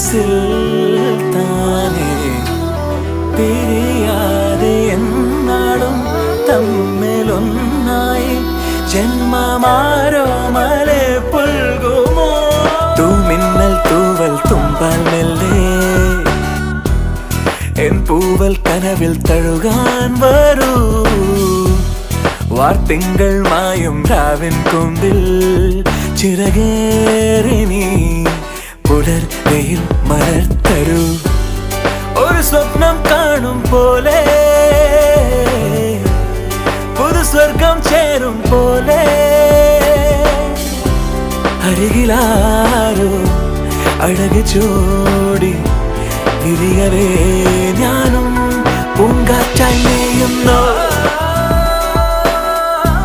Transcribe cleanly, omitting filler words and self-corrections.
മനസ്സിൽ താനേ പിരിയാതെ എന്നാടും തമ്മിലൊന്നായി ജന്മമാരോ മലെ പുൽകുമോ തൂമിന്നൽ തൂവൽ തുമ്പാൽ മെല്ലെ എൻ പൂവൽ കനവിൽ തഴുകാൻ വരൂ വാർത്തിങ്കൾ മായും രാവിൻ കൊമ്പിൽ ചിറകേറി നീ പുലർവെയിൽ മലർത്തരൂ ഒരു സ്വപ്നം കാണും പോലെ പുതു സ്വർഗം ചേരും പോലെ അരികിലാരോ അഴക് ചൂടി വിരിയവേ